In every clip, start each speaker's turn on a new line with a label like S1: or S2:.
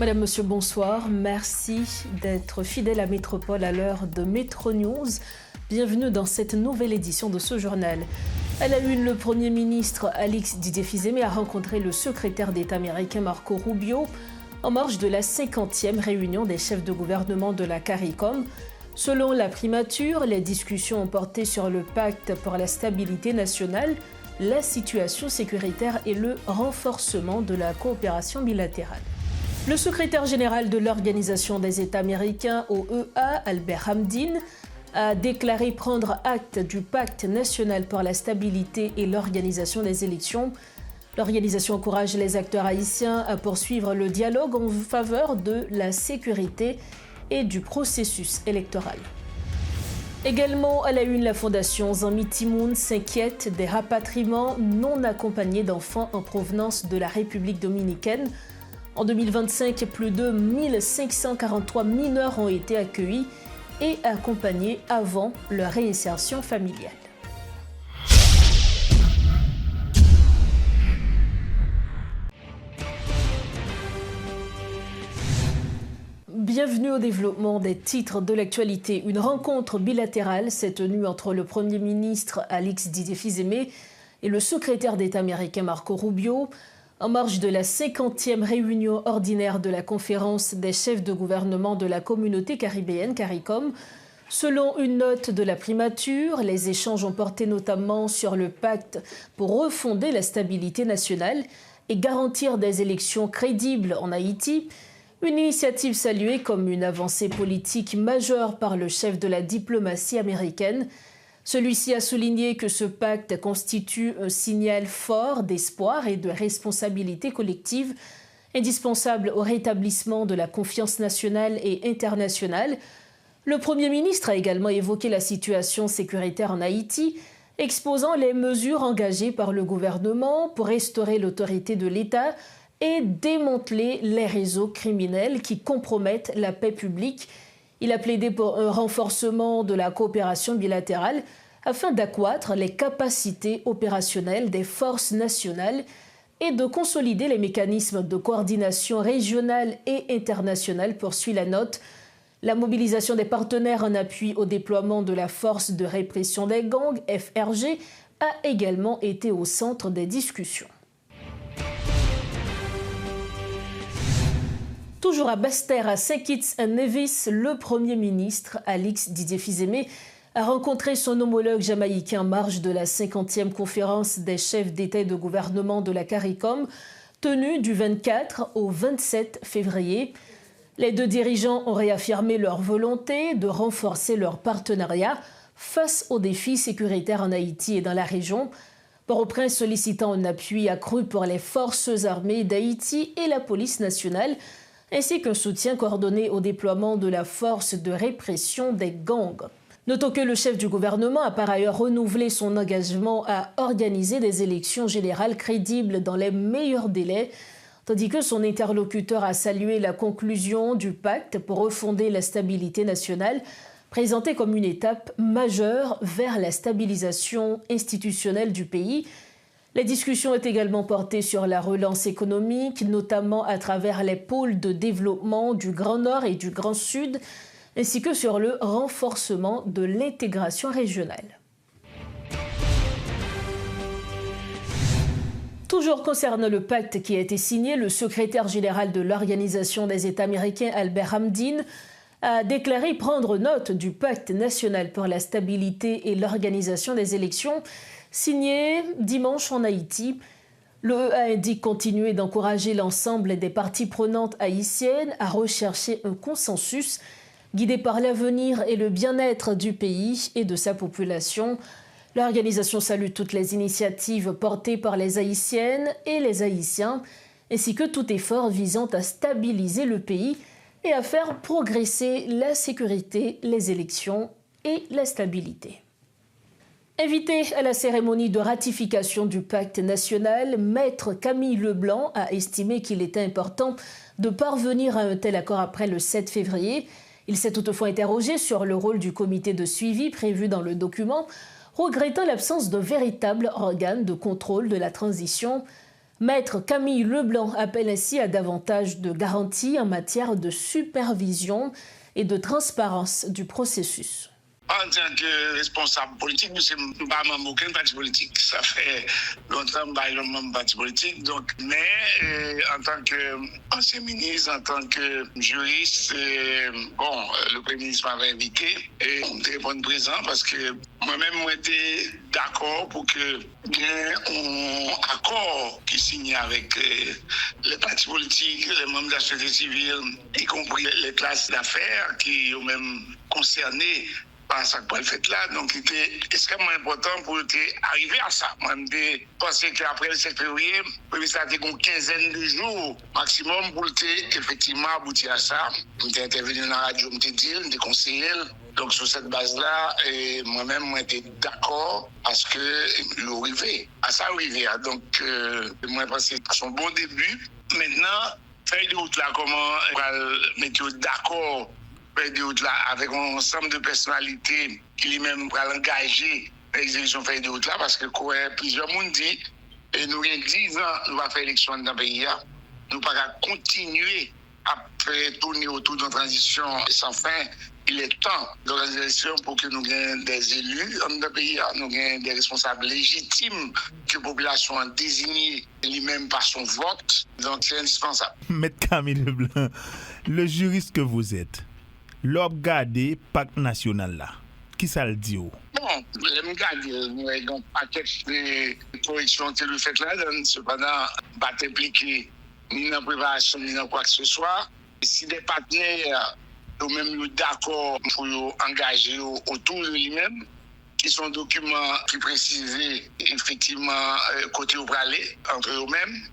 S1: Madame, Monsieur, bonsoir. Merci d'être fidèle à Métropole à l'heure de Métro News. Bienvenue dans cette nouvelle édition de ce journal. À la une, le Premier ministre Alex Didier-Fils-Aimé a rencontré le secrétaire d'État américain Marco Rubio en marge de la 50e réunion des chefs de gouvernement de la CARICOM. Selon la primature, les discussions ont porté sur le pacte pour la stabilité nationale, la situation sécuritaire et le renforcement de la coopération bilatérale. Le secrétaire général de l'Organisation des États américains, OEA, Albert Hamdin, a déclaré prendre acte du pacte national pour la stabilité et l'organisation des élections. L'organisation encourage les acteurs haïtiens à poursuivre le dialogue en faveur de la sécurité et du processus électoral. Également à la une, la fondation Zanmi Timoun s'inquiète des rapatriements non accompagnés d'enfants en provenance de la République dominicaine. En 2025, plus de 1543 mineurs ont été accueillis et accompagnés avant leur réinsertion familiale. Bienvenue au développement des titres de l'actualité. Une rencontre bilatérale s'est tenue entre le Premier ministre Alex Didier-Fils-Aimé et le secrétaire d'État américain Marco Rubio en marge de la 50e réunion ordinaire de la conférence des chefs de gouvernement de la communauté caribéenne CARICOM. Selon une note de la primature, les échanges ont porté notamment sur le pacte pour refonder la stabilité nationale et garantir des élections crédibles en Haïti. Une initiative saluée comme une avancée politique majeure par le chef de la diplomatie américaine. Celui-ci a souligné que ce pacte constitue un signal fort d'espoir et de responsabilité collective, indispensable au rétablissement de la confiance nationale et internationale. Le Premier ministre a également évoqué la situation sécuritaire en Haïti, exposant les mesures engagées par le gouvernement pour restaurer l'autorité de l'État et démanteler les réseaux criminels qui compromettent la paix publique. Il a plaidé pour un renforcement de la coopération bilatérale afin d'accroître les capacités opérationnelles des forces nationales et de consolider les mécanismes de coordination régionale et internationale, poursuit la note. La mobilisation des partenaires en appui au déploiement de la force de répression des gangs, FRG, a également été au centre des discussions. Toujours à Basse-Terre, à Saint-Kitts-and-Nevis, le Premier ministre Alex Didier-Fils-Aimé a rencontré son homologue jamaïcain en marge de la 50e conférence des chefs d'État et de gouvernement de la CARICOM, tenue du 24 au 27 février. Les deux dirigeants ont réaffirmé leur volonté de renforcer leur partenariat face aux défis sécuritaires en Haïti et dans la région. Port-au-Prince sollicitant un appui accru pour les forces armées d'Haïti et la police nationale, ainsi qu'un soutien coordonné au déploiement de la force de répression des gangs. Notons que le chef du gouvernement a par ailleurs renouvelé son engagement à organiser des élections générales crédibles dans les meilleurs délais, tandis que son interlocuteur a salué la conclusion du pacte pour refonder la stabilité nationale, présentée comme une étape majeure vers la stabilisation institutionnelle du pays. Les discussions ont également porté sur la relance économique, notamment à travers les pôles de développement du Grand Nord et du Grand Sud, ainsi que sur le renforcement de l'intégration régionale. Toujours concernant le pacte qui a été signé, le secrétaire général de l'Organisation des États américains, Albert Hamdin, a déclaré prendre note du pacte national pour la stabilité et l'organisation des élections, signé dimanche en Haïti. L'OEA indique continuer d'encourager l'ensemble des parties prenantes haïtiennes à rechercher un consensus guidé par l'avenir et le bien-être du pays et de sa population. L'organisation salue toutes les initiatives portées par les Haïtiennes et les Haïtiens, ainsi que tout effort visant à stabiliser le pays et à faire progresser la sécurité, les élections et la stabilité. Invité à la cérémonie de ratification du pacte national, Maître Camille Leblanc a estimé qu'il était important de parvenir à un tel accord après le 7 février. Il s'est toutefois interrogé sur le rôle du comité de suivi prévu dans le document, regrettant l'absence d'un véritable organe de contrôle de la transition. Maître Camille Leblanc appelle ainsi à davantage de garanties en matière de supervision et de transparence du processus.
S2: En tant que responsable politique, je ne suis pas membre aucun parti politique. Ça fait longtemps que je suis membre parti politique. Donc, mais en tant qu'ancien ministre, en tant que juriste, le Premier ministre m'avait invité et on était répondu présent parce que moi-même, j'étais d'accord pour que il y ait un accord qui signe avec les partis politiques, les membres de la société civile, y compris les classes d'affaires qui ont même concerné par ça que le fait là. Donc, c'était extrêmement important pour arriver à ça. Moi, je pensais qu'après le 7 février, ça a été une quinzaine de jours maximum pour effectivement aboutir à ça. J'étais intervenu dans la radio, j'étais dit, j'étais conseillé. Donc, sur cette base-là, moi-même, j'étais d'accord à ce que l'arrivée, à ça arriver. Donc, moi, je pense que c'est un bon début. Maintenant, feuille de route là, comment mettre d'accord de route là, avec un ensemble de personnalités qui lui-même va l'engager dans l'exécution feuille de route là, parce que plusieurs monde dit, et nous avons 10 ans, nous allons faire l'élection dans le pays, nous ne pouvons pas continuer à faire tourner autour d'une transition sans fin. Il est temps d'organisation pour que nous ayons des élus dans le pays, nous ayons des responsables légitimes que la population a désignés lui-même par son vote. Donc c'est indispensable.
S3: Maître Camille Leblanc, le juriste que vous êtes, l'op gade pacte national là. Qui ça le dit?
S2: Bon, le gade, nous avons un paquet de corrections qui le fait là, cependant, pas impliqué ni dans la préparation, ni dans quoi que ce soit. Si des partenaires sont même d'accord pour engager autour de lui-même, qui sont documents qui précisent effectivement côté où aller entre eux-mêmes,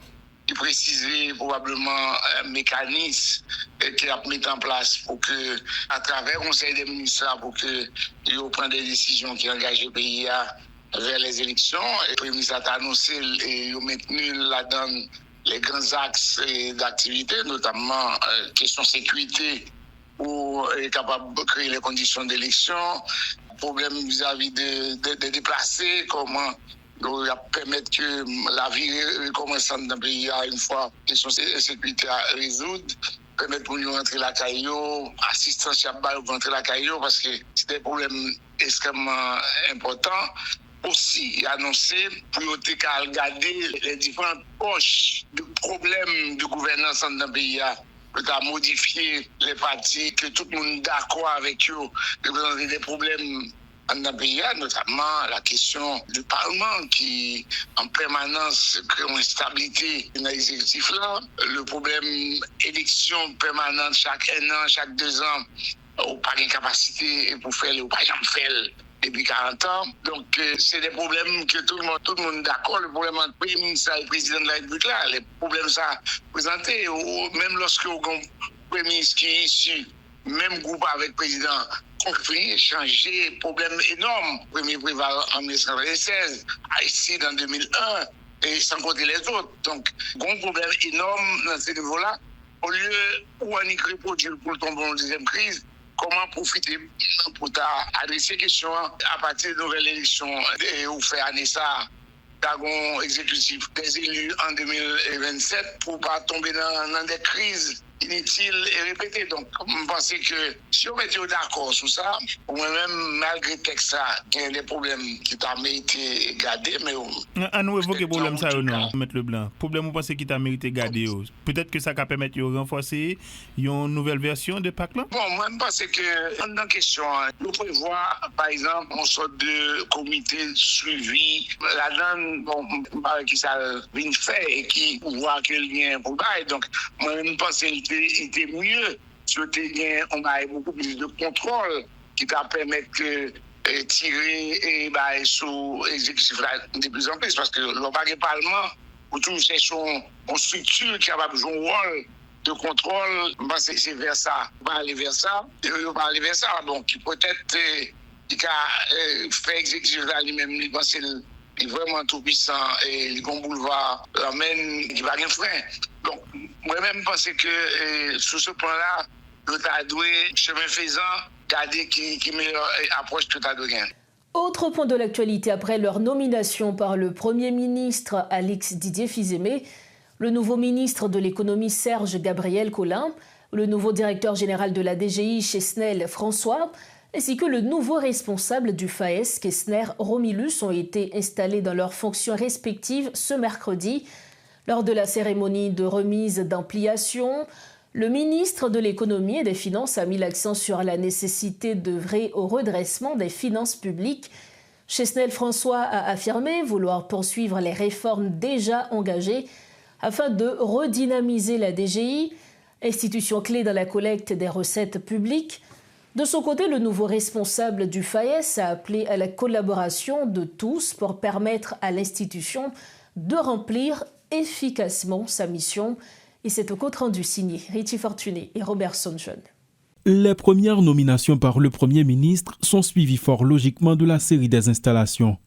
S2: qui préciser probablement un mécanisme qui a mis en place pour que, à travers le Conseil des ministres, pour que ils prennent des décisions qui engagent le pays vers les élections. Et le Premier ministre a annoncé et il a maintenu là-dedans les grands axes d'activité, notamment question sécurité, pour être capable de créer les conditions d'élection, problème vis-à-vis des déplacés, comment donc, permettre que la vie recommence dans le pays une fois que question de sécurité à résoudre, permettre pour nous rentrer la caillou, assistance à bail pour rentrer la caillou, parce que c'est des problèmes extrêmement importants. Aussi annoncé pour regarder les différentes poches de problèmes de gouvernance dans le pays. Peut-être modifier les partis, que tout le monde est d'accord avec eux, de présenter des problèmes dans le pays, notamment la question du Parlement qui, en permanence, crée une instabilité dans l'exécutif là. Le problème élection permanente chaque 1 an, chaque 2 ans, ou pas de capacité pour faire ou pas jamais faire depuis 40 ans. Donc, c'est des problèmes que tout le monde est d'accord. Le problème entre le Premier ministre et le président de la République là, les problèmes ça présenté, ou même lorsque le Premier ministre qui est issu, même groupe avec le président, conflit, échangé, problème énorme. Premier préval en 1996, Haïti en 2001, et sans compter les autres. Donc, gros problème énorme dans ce niveau-là. Au lieu où on y reproduire pour tomber dans la deuxième crise, comment profiter pour adresser les questions à partir de nouvelles élections et ou faire année ça, d'agon exécutif des élus en 2027 pour pas tomber dans des crises inutiles et répétées. Donc, je pense que si on mettait d'accord sur ça, moi-même, malgré le texte, il y a des problèmes qui t'ont mérité garder, mais...
S3: À nous évoquer le problème ça ou non, M. Leblanc? Problème, vous pensez qu'il t'a mérité garder? Peut-être que ça va permettre de renforcer une nouvelle version de PAC là?
S2: Bon, moi, je pense que, dans la question, nous prévoit, par exemple, une sorte de comité de suivi, là-dedans, bon, qui ça vient faire et qui voit que le lien pour bail. Donc, moi, je pense qu'il était mieux si on a beaucoup plus de contrôle qui va permettre de tirer et sur l'exécutif de plus en plus. Parce que le Parlement, où tout c'est une structure qui a besoin de rôle de contrôle, c'est vers ça. On va aller vers ça. Donc, peut-être qu'il a fait exécutif lui-même, il pense qu'il est vraiment tout puissant et le grand boulevard l'emmène, il va rien frein. Donc, moi-même, je pense que sur ce point-là, le tas doué, chemin faisant, garder qui meilleure approche que tu as de gain.
S1: Autre point de l'actualité, après leur nomination par le Premier ministre Alix Didier Fils-Aimé, le nouveau ministre de l'économie Serge Gabriel Collin, le nouveau directeur général de la DGI Chesnel François, ainsi que le nouveau responsable du FAES Kessner Romilus ont été installés dans leurs fonctions respectives ce mercredi. Lors de la cérémonie de remise d'ampliation, le ministre de l'économie et des finances a mis l'accent sur la nécessité d'œuvrer au redressement des finances publiques. Chesnel François a affirmé vouloir poursuivre les réformes déjà engagées afin de redynamiser la DGI, institution clé dans la collecte des recettes publiques. De son côté, le nouveau responsable du FAES a appelé à la collaboration de tous pour permettre à l'institution de remplir efficacement sa mission. Et c'est au compte rendu signé Richie Fortuné et Robert Sonjon.
S4: Les premières nominations par le Premier ministre sont suivies fort logiquement de la série des installations.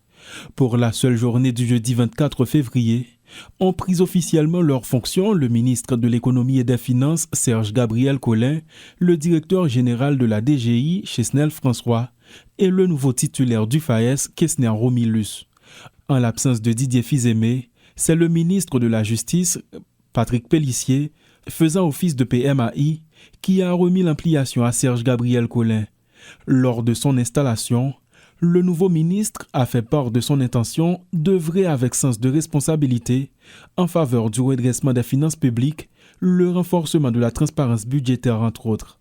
S4: Pour la seule journée du jeudi 24 février, ont pris officiellement leurs fonctions le ministre de l'économie et des finances Serge Gabriel Collin, le directeur général de la DGI Chesnel François et le nouveau titulaire du FAES Kessner Romilus. En l'absence de Didier Fils-Aimé, c'est le ministre de la Justice, Patrick Pellissier, faisant office de PMAI, qui a remis l'ampliation à Serge Gabriel Collin. Lors de son installation, le nouveau ministre a fait part de son intention d'œuvrer avec sens de responsabilité en faveur du redressement des finances publiques, le renforcement de la transparence budgétaire entre autres.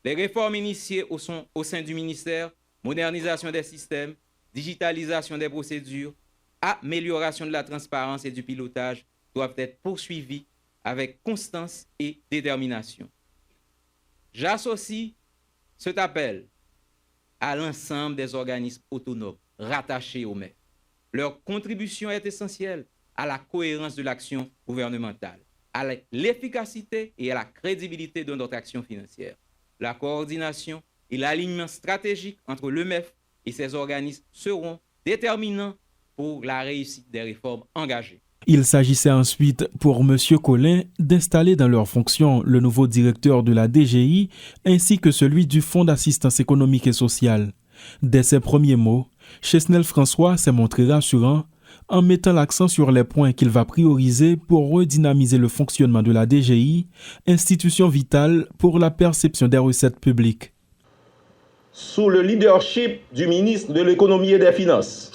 S5: Les réformes initiées au sein du ministère, modernisation des systèmes, digitalisation des procédures, amélioration de la transparence et du pilotage doivent être poursuivies avec constance et détermination. J'associe cet appel à l'ensemble des organismes autonomes rattachés au MEF. Leur contribution est essentielle à la cohérence de l'action gouvernementale, à l'efficacité et à la crédibilité de notre action financière. La coordination et l'alignement stratégique entre le MEF et ses organismes seront déterminants pour la réussite des réformes engagées.
S4: Il s'agissait ensuite pour M. Collin d'installer dans leurs fonctions le nouveau directeur de la DGI ainsi que celui du Fonds d'assistance économique et sociale. Dès ses premiers mots, Chesnel François s'est montré rassurant en mettant l'accent sur les points qu'il va prioriser pour redynamiser le fonctionnement de la DGI, institution vitale pour la perception des recettes publiques.
S6: Sous le leadership du ministre de l'économie et des finances,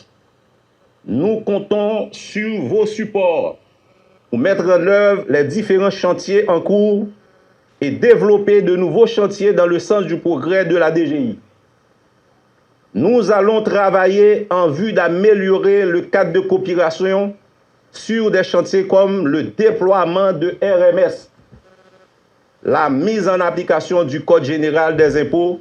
S6: nous comptons sur vos supports pour mettre en œuvre les différents chantiers en cours et développer de nouveaux chantiers dans le sens du progrès de la DGI. Nous allons travailler en vue d'améliorer le cadre de coopération sur des chantiers comme le déploiement de RMS, la mise en application du Code général des impôts,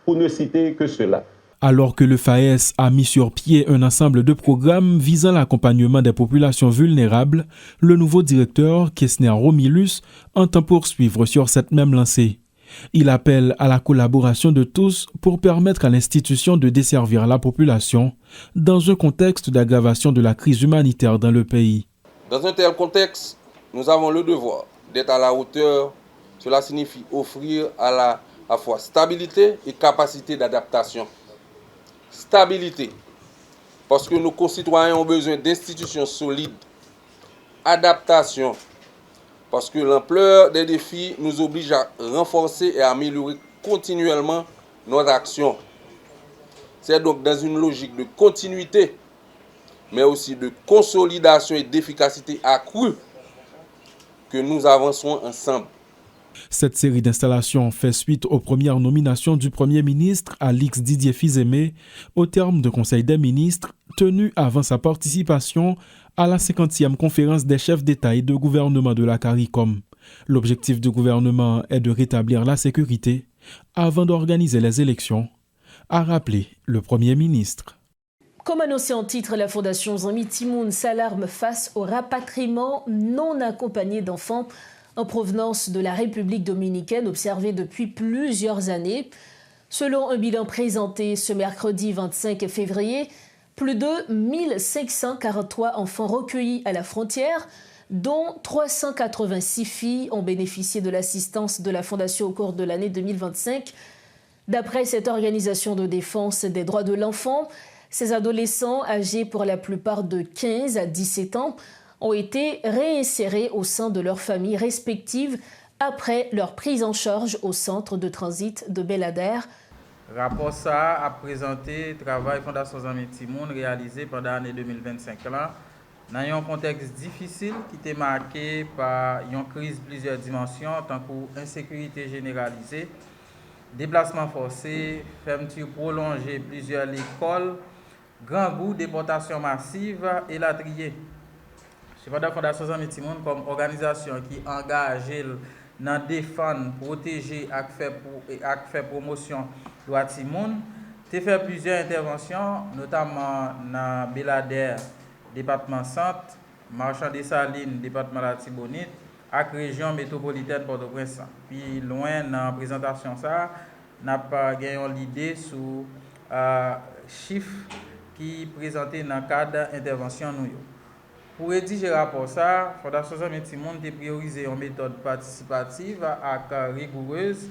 S6: pour ne citer que cela.
S4: Alors que le FAES a mis sur pied un ensemble de programmes visant l'accompagnement des populations vulnérables, le nouveau directeur, Kessner Romilus, entend poursuivre sur cette même lancée. Il appelle à la collaboration de tous pour permettre à l'institution de desservir la population dans un contexte d'aggravation de la crise humanitaire dans le pays.
S7: Dans un tel contexte, nous avons le devoir d'être à la hauteur. Cela signifie offrir à la fois stabilité et capacité d'adaptation. Stabilité, parce que nos concitoyens ont besoin d'institutions solides. Adaptation, parce que l'ampleur des défis nous oblige à renforcer et à améliorer continuellement notre action. C'est donc dans une logique de continuité, mais aussi de consolidation et d'efficacité accrue que nous avançons ensemble.
S4: Cette série d'installations fait suite aux premières nominations du Premier ministre Alix Didier Fils-Aimé au terme de Conseil des ministres tenu avant sa participation à la 50e conférence des chefs d'État et de gouvernement de la CARICOM. L'objectif du gouvernement est de rétablir la sécurité avant d'organiser les élections, a rappelé le Premier ministre.
S1: Comme annoncé en titre, la Fondation Zami Timoun s'alarme face au rapatriement non accompagné d'enfants en provenance de la République dominicaine observée depuis plusieurs années. Selon un bilan présenté ce mercredi 25 février, plus de 1543 enfants recueillis à la frontière, dont 386 filles ont bénéficié de l'assistance de la Fondation au cours de l'année 2025. D'après cette organisation de défense des droits de l'enfant, Ces adolescents, âgés pour la plupart de 15 à 17 ans, ont été réinsérés au sein de leurs familles respectives après leur prise en charge au centre de transit de Belader.
S8: Rapport ça a présenté le travail Fondation Zami Timoun réalisé pendant l'année 2025 là, dans un contexte difficile qui était marqué par une crise de plusieurs dimensions, tant qu'insécurité généralisée, déplacement forcé, fermeture prolongée plusieurs écoles, grand goût, déportation massive et la trier. Cependant, Fondation Zami Timoun comme organisation qui engage dans défendre, protéger et faire promotion de droits Timoun, a fait plusieurs interventions, notamment dans Belader, département centre, Marchand des Salines, département la Tibonite, et la région métropolitaine Port-au-Prince. Puis loin dans la présentation, ça n'a pas gagné l'idée sur chiffres qui présentés dans le cadre d'intervention. Pour rédiger le rapport, la Fondation Zami Timoun a priorisé une méthode participative et rigoureuse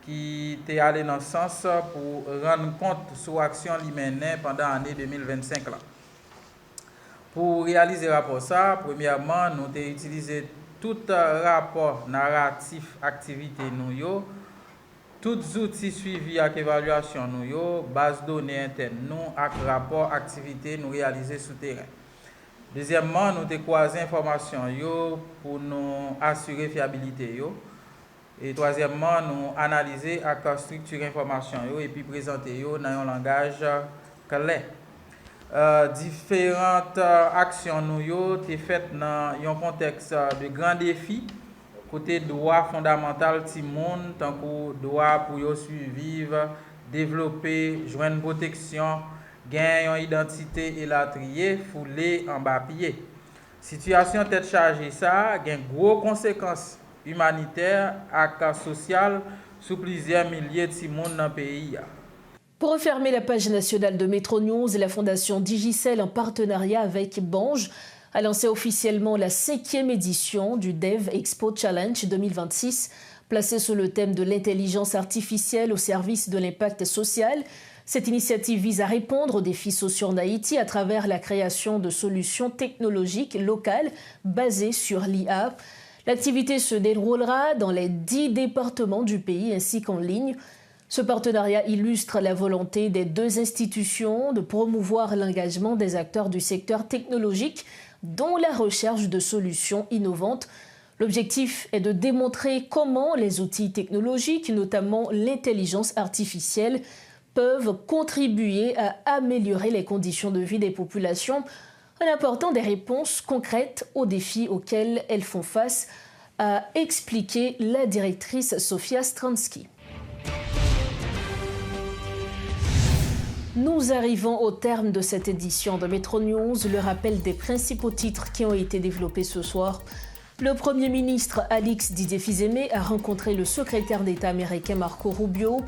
S8: qui est allée dans le sens pour rendre compte sur l'action menée pendant l'année 2025. Pour réaliser le rapport, premièrement, nous avons utilisé tout rapport narratif activité, tous les outils suivis avec évaluation, base de données interne, et rapport activité nous réalisé sur le terrain. Deuxièmement, nous avons croisé information pour nous assurer fiabilité. Et troisièmement, nous analyser la structure information et puis présenter dans un langage clair. Différentes actions nous été faites dans un contexte de grands défis côté droit fondamental Timoun, tant que droit pour survivre, développer, joindre protection, gagner une identité et la trier, fouler en bas pied. Situation tête chargée ça, a gros conséquences humanitaires et sociales sur plusieurs milliers de Timoun dans le pays.
S1: Pour refermer la page nationale de Métro News, la Fondation Digicel, en partenariat avec Bange, a lancé officiellement la 5e édition du Dev Expo Challenge 2026, placée sous le thème de l'intelligence artificielle au service de l'impact social. Cette initiative vise à répondre aux défis sociaux en Haïti à travers la création de solutions technologiques locales basées sur l'IA. L'activité se déroulera dans les 10 départements du pays ainsi qu'en ligne. Ce partenariat illustre la volonté des deux institutions de promouvoir l'engagement des acteurs du secteur technologique dans la recherche de solutions innovantes. L'objectif est de démontrer comment les outils technologiques, notamment l'intelligence artificielle, peuvent contribuer à améliorer les conditions de vie des populations en apportant des réponses concrètes aux défis auxquels elles font face, a expliqué la directrice Sofia Stransky. Nous arrivons au terme de cette édition de Métro News. Le rappel des principaux titres qui ont été développés ce soir. Le Premier ministre Alix Didier-Fils-Aimé a rencontré le secrétaire d'État américain Marco Rubio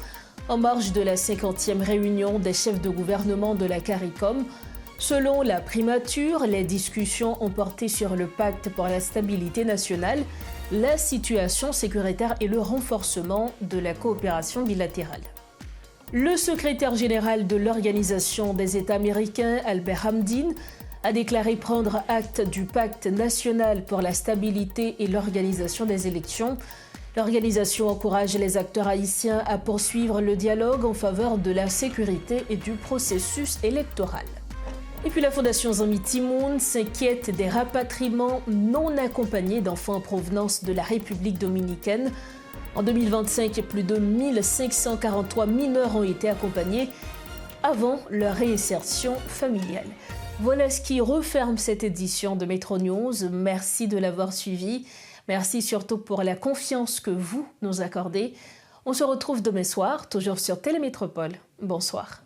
S1: en marge de la 50e réunion des chefs de gouvernement de la CARICOM. Selon la primature, les discussions ont porté sur le pacte pour la stabilité nationale, la situation sécuritaire et le renforcement de la coopération bilatérale. Le secrétaire général de l'Organisation des États américains, Albert Hamdin, a déclaré prendre acte du pacte national pour la stabilité et l'organisation des élections. L'organisation encourage les acteurs haïtiens à poursuivre le dialogue en faveur de la sécurité et du processus électoral. Et puis la Fondation Zami Timoun s'inquiète des rapatriements non accompagnés d'enfants en provenance de la République dominicaine. En 2025, plus de 1543 mineurs ont été accompagnés avant leur réinsertion familiale. Voilà ce qui referme cette édition de Métro News. Merci de l'avoir suivi. Merci surtout pour la confiance que vous nous accordez. On se retrouve demain soir, toujours sur Télémétropole. Bonsoir.